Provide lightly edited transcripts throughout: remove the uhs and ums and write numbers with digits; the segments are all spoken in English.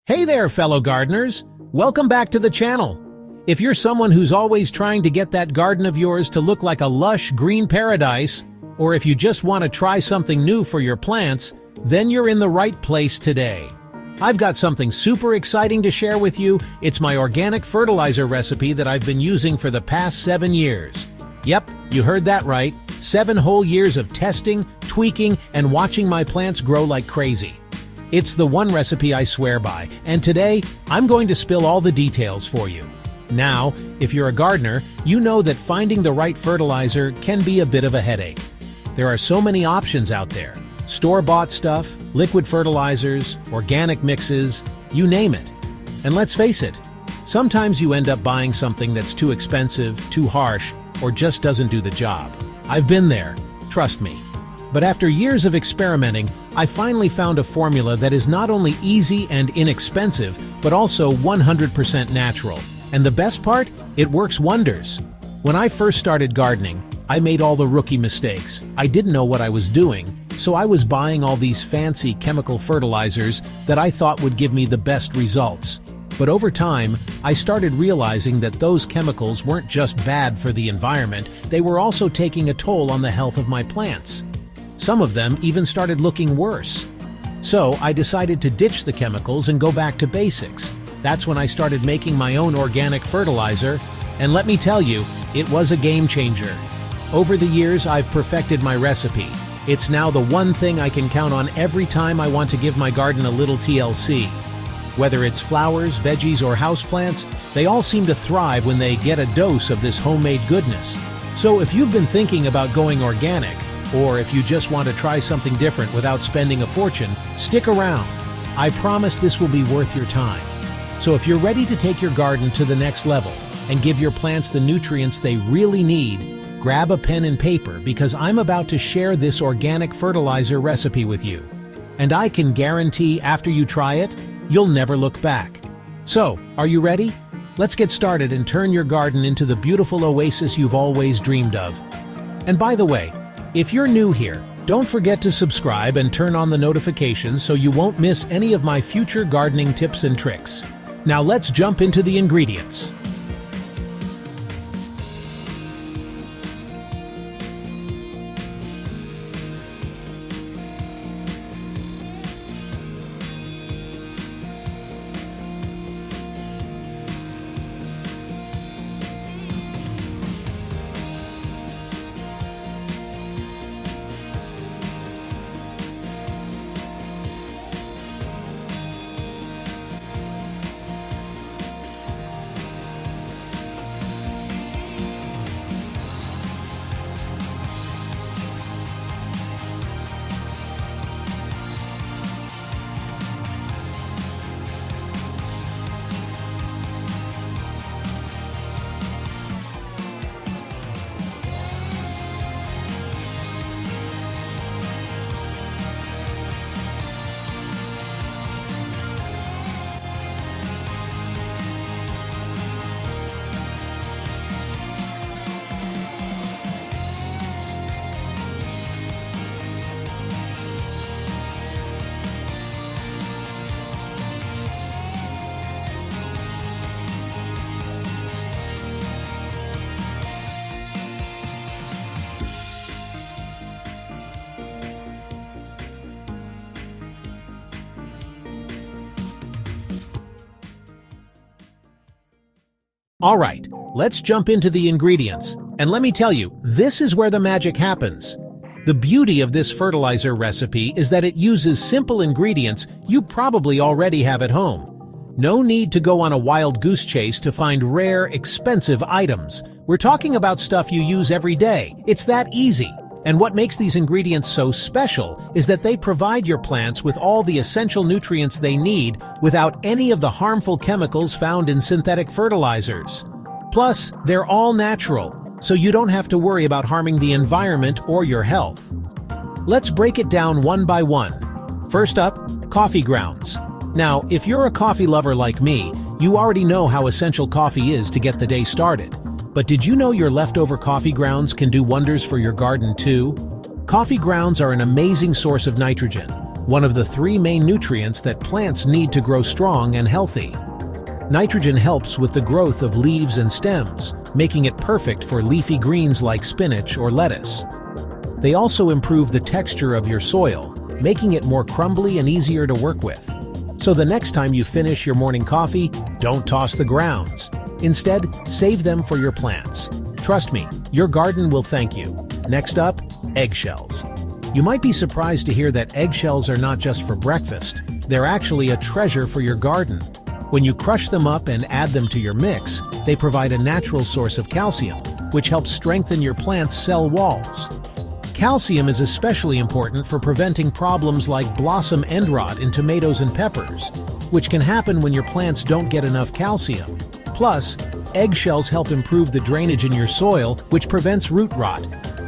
Hey there, fellow gardeners! Welcome back to the channel. If you're someone who's always trying to get that garden of yours to look like a lush green paradise, or if you just want to try something new for your plants, then you're in the right place today. I've got something super exciting to share with you. It's my organic fertilizer recipe that I've been using for the past 7 years. Yep, you heard that right. 7 whole years of testing, tweaking, and watching my plants grow like crazy. It's the one recipe I swear by, and today, I'm going to spill all the details for you. Now, if you're a gardener, you know that finding the right fertilizer can be a bit of a headache. There are so many options out there. Store-bought stuff, liquid fertilizers, organic mixes, you name it. And let's face it, sometimes you end up buying something that's too expensive, too harsh, or just doesn't do the job. I've been there, trust me. But after years of experimenting, I finally found a formula that is not only easy and inexpensive, but also 100% natural. And the best part? It works wonders. When I first started gardening, I made all the rookie mistakes. I didn't know what I was doing, so I was buying all these fancy chemical fertilizers that I thought would give me the best results. But over time, I started realizing that those chemicals weren't just bad for the environment, they were also taking a toll on the health of my plants. Some of them even started looking worse. So I decided to ditch the chemicals and go back to basics. That's when I started making my own organic fertilizer, and let me tell you, it was a game changer. Over the years, I've perfected my recipe. It's now the one thing I can count on every time I want to give my garden a little TLC. Whether it's flowers, veggies, or houseplants, they all seem to thrive when they get a dose of this homemade goodness. So if you've been thinking about going organic, or if you just want to try something different without spending a fortune, stick around. I promise this will be worth your time. So if you're ready to take your garden to the next level and give your plants the nutrients they really need, grab a pen and paper because I'm about to share this organic fertilizer recipe with you. And I can guarantee after you try it, you'll never look back. So, are you ready? Let's get started and turn your garden into the beautiful oasis you've always dreamed of. And by the way, if you're new here, don't forget to subscribe and turn on the notifications so you won't miss any of my future gardening tips and tricks. Now let's jump into the ingredients. Alright, let's jump into the ingredients. And let me tell you, this is where the magic happens. The beauty of this fertilizer recipe is that it uses simple ingredients you probably already have at home. No need to go on a wild goose chase to find rare, expensive items. We're talking about stuff you use every day. It's that easy. And what makes these ingredients so special is that they provide your plants with all the essential nutrients they need without any of the harmful chemicals found in synthetic fertilizers. Plus, they're all natural, so you don't have to worry about harming the environment or your health. Let's break it down one by one. First up, coffee grounds. Now, if you're a coffee lover like me, you already know how essential coffee is to get the day started. But did you know your leftover coffee grounds can do wonders for your garden too? Coffee grounds are an amazing source of nitrogen, one of the three main nutrients that plants need to grow strong and healthy. Nitrogen helps with the growth of leaves and stems, making it perfect for leafy greens like spinach or lettuce. They also improve the texture of your soil, making it more crumbly and easier to work with. So the next time you finish your morning coffee, don't toss the grounds. Instead, save them for your plants. Trust me, your garden will thank you. Next up, eggshells. You might be surprised to hear that eggshells are not just for breakfast. They're actually a treasure for your garden. When you crush them up and add them to your mix, they provide a natural source of calcium, which helps strengthen your plant's cell walls. Calcium is especially important for preventing problems like blossom end rot in tomatoes and peppers, which can happen when your plants don't get enough calcium. Plus, eggshells help improve the drainage in your soil, which prevents root rot.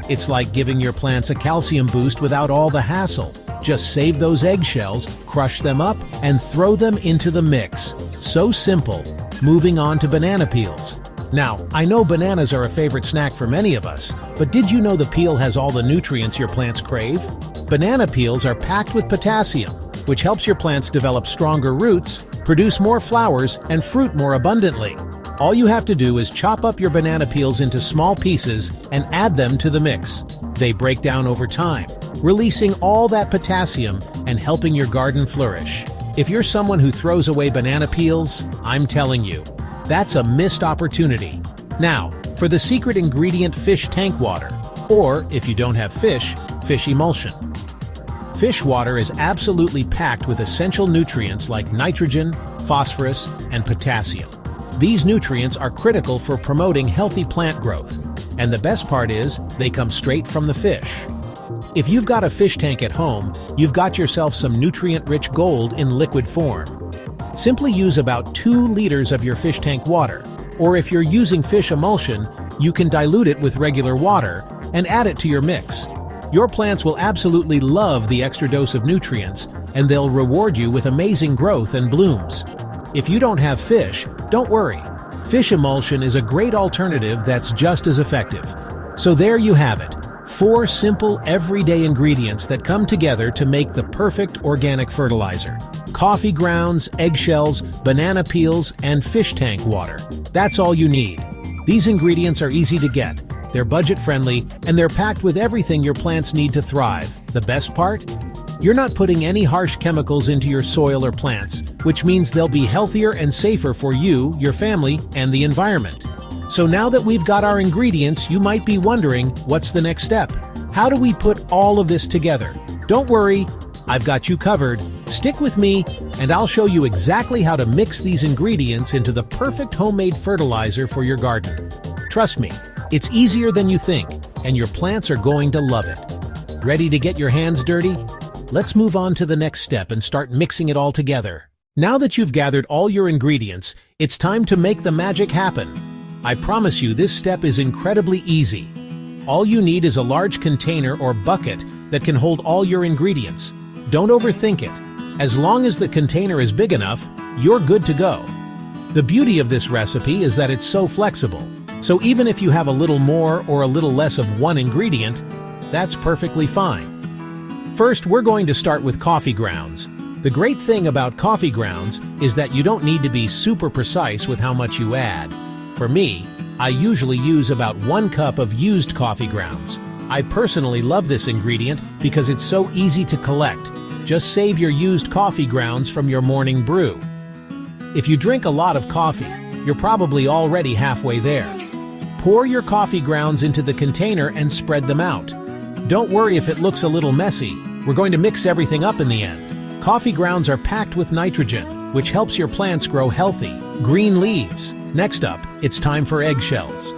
It's like giving your plants a calcium boost without all the hassle. Just save those eggshells, crush them up, and throw them into the mix. So simple. Moving on to banana peels. Now, I know bananas are a favorite snack for many of us, but did you know the peel has all the nutrients your plants crave? Banana peels are packed with potassium, which helps your plants develop stronger roots, produce more flowers, and fruit more abundantly. All you have to do is chop up your banana peels into small pieces and add them to the mix. They break down over time, releasing all that potassium and helping your garden flourish. If you're someone who throws away banana peels, I'm telling you, that's a missed opportunity. Now, for the secret ingredient fish tank water, or if you don't have fish, fish emulsion. Fish water is absolutely packed with essential nutrients like nitrogen, phosphorus, and potassium. These nutrients are critical for promoting healthy plant growth, and the best part is they come straight from the fish. If you've got a fish tank at home, you've got yourself some nutrient-rich gold in liquid form. Simply use about 2 liters of your fish tank water, or if you're using fish emulsion, you can dilute it with regular water and add it to your mix. Your plants will absolutely love the extra dose of nutrients, and they'll reward you with amazing growth and blooms. If you don't have fish, don't worry. Fish emulsion is a great alternative that's just as effective. So there you have it. 4 simple, everyday ingredients that come together to make the perfect organic fertilizer. Coffee grounds, eggshells, banana peels, and fish tank water. That's all you need. These ingredients are easy to get, they're budget-friendly, and they're packed with everything your plants need to thrive. The best part? You're not putting any harsh chemicals into your soil or plants, which means they'll be healthier and safer for you, your family, and the environment. So now that we've got our ingredients, you might be wondering, what's the next step? How do we put all of this together? Don't worry, I've got you covered. Stick with me, and I'll show you exactly how to mix these ingredients into the perfect homemade fertilizer for your garden. Trust me, it's easier than you think, and your plants are going to love it. Ready to get your hands dirty? Let's move on to the next step and start mixing it all together. Now that you've gathered all your ingredients, it's time to make the magic happen. I promise you this step is incredibly easy. All you need is a large container or bucket that can hold all your ingredients. Don't overthink it. As long as the container is big enough, you're good to go. The beauty of this recipe is that it's so flexible. So even if you have a little more or a little less of one ingredient, that's perfectly fine. First, we're going to start with coffee grounds. The great thing about coffee grounds is that you don't need to be super precise with how much you add. For me, I usually use about 1 cup of used coffee grounds. I personally love this ingredient because it's so easy to collect. Just save your used coffee grounds from your morning brew. If you drink a lot of coffee, you're probably already halfway there. Pour your coffee grounds into the container and spread them out. Don't worry if it looks a little messy. We're going to mix everything up in the end. Coffee grounds are packed with nitrogen, which helps your plants grow healthy, green leaves. Next up, it's time for eggshells.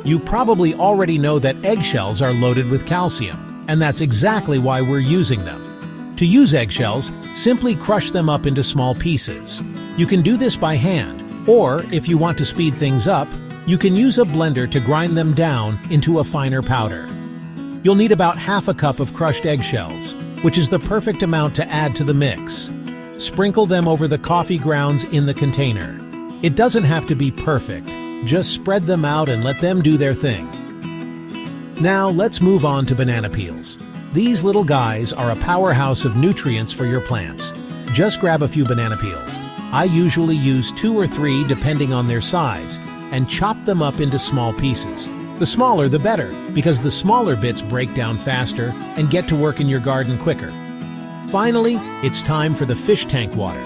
You probably already know that eggshells are loaded with calcium, and that's exactly why we're using them. To use eggshells, simply crush them up into small pieces. You can do this by hand, or if you want to speed things up, you can use a blender to grind them down into a finer powder. You'll need about half a cup of crushed eggshells, which is the perfect amount to add to the mix. Sprinkle them over the coffee grounds in the container. It doesn't have to be perfect. Just spread them out and let them do their thing. Now let's move on to banana peels. These little guys are a powerhouse of nutrients for your plants. Just grab a few banana peels. I usually use 2 or 3 depending on their size, and chop them up into small pieces. The smaller the better, because the smaller bits break down faster and get to work in your garden quicker. Finally, it's time for the fish tank water.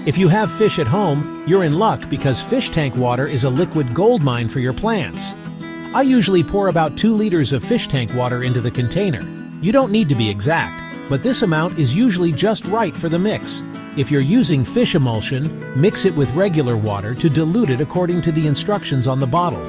If you have fish at home, you're in luck because fish tank water is a liquid goldmine for your plants. I usually pour about 2 liters of fish tank water into the container. You don't need to be exact, but this amount is usually just right for the mix. If you're using fish emulsion, mix it with regular water to dilute it according to the instructions on the bottle.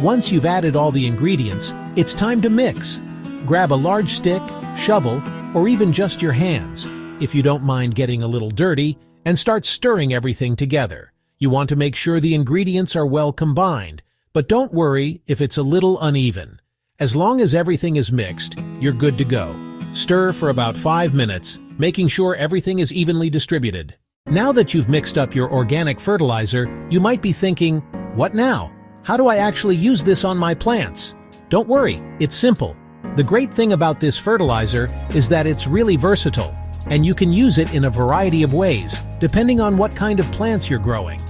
Once you've added all the ingredients, it's time to mix. Grab a large stick, shovel, or even just your hands, if you don't mind getting a little dirty, and start stirring everything together. You want to make sure the ingredients are well combined, but don't worry if it's a little uneven. As long as everything is mixed, you're good to go. Stir for about 5 minutes, making sure everything is evenly distributed. Now that you've mixed up your organic fertilizer, you might be thinking, what now? How do I actually use this on my plants? Don't worry, it's simple. The great thing about this fertilizer is that it's really versatile, and you can use it in a variety of ways, depending on what kind of plants you're growing.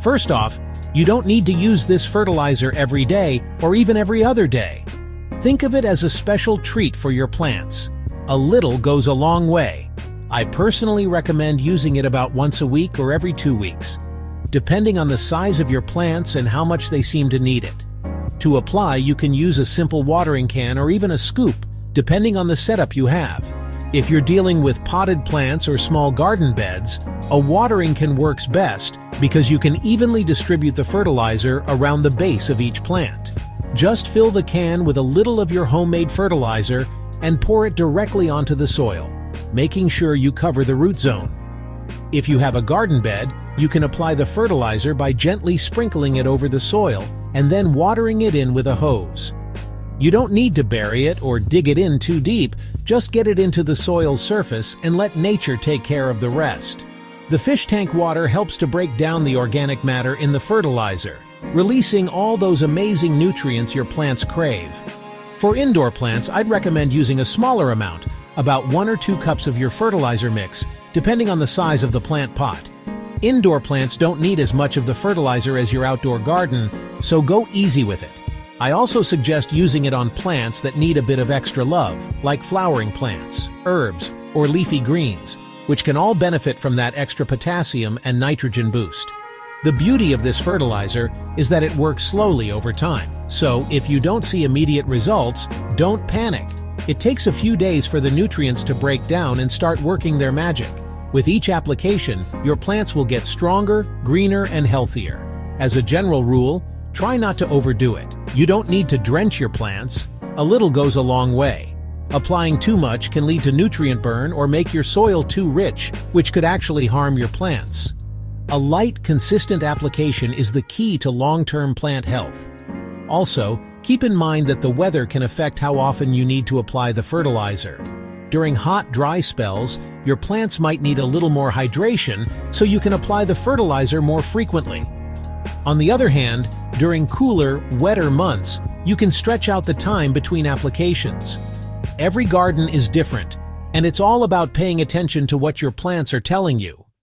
First off, you don't need to use this fertilizer every day or even every other day. Think of it as a special treat for your plants. A little goes a long way. I personally recommend using it about once a week or every 2 weeks, depending on the size of your plants and how much they seem to need it. To apply, you can use a simple watering can or even a scoop, depending on the setup you have. If you're dealing with potted plants or small garden beds, a watering can works best because you can evenly distribute the fertilizer around the base of each plant. Just fill the can with a little of your homemade fertilizer and pour it directly onto the soil, making sure you cover the root zone. If you have a garden bed, you can apply the fertilizer by gently sprinkling it over the soil and then watering it in with a hose. You don't need to bury it or dig it in too deep, just get it into the soil's surface and let nature take care of the rest. The fish tank water helps to break down the organic matter in the fertilizer, releasing all those amazing nutrients your plants crave. For indoor plants, I'd recommend using a smaller amount, about 1 or 2 cups of your fertilizer mix, depending on the size of the plant pot. Indoor plants don't need as much of the fertilizer as your outdoor garden, so go easy with it. I also suggest using it on plants that need a bit of extra love, like flowering plants, herbs, or leafy greens, which can all benefit from that extra potassium and nitrogen boost. The beauty of this fertilizer is that it works slowly over time, so if you don't see immediate results, don't panic. It takes a few days for the nutrients to break down and start working their magic. With each application, your plants will get stronger, greener, and healthier. As a general rule, try not to overdo it. You don't need to drench your plants. A little goes a long way. Applying too much can lead to nutrient burn or make your soil too rich, which could actually harm your plants. A light, consistent application is the key to long-term plant health. Also, keep in mind that the weather can affect how often you need to apply the fertilizer. During hot, dry spells, your plants might need a little more hydration, so you can apply the fertilizer more frequently. On the other hand, during cooler, wetter months, you can stretch out the time between applications. Every garden is different, and it's all about paying attention to what your plants are telling you.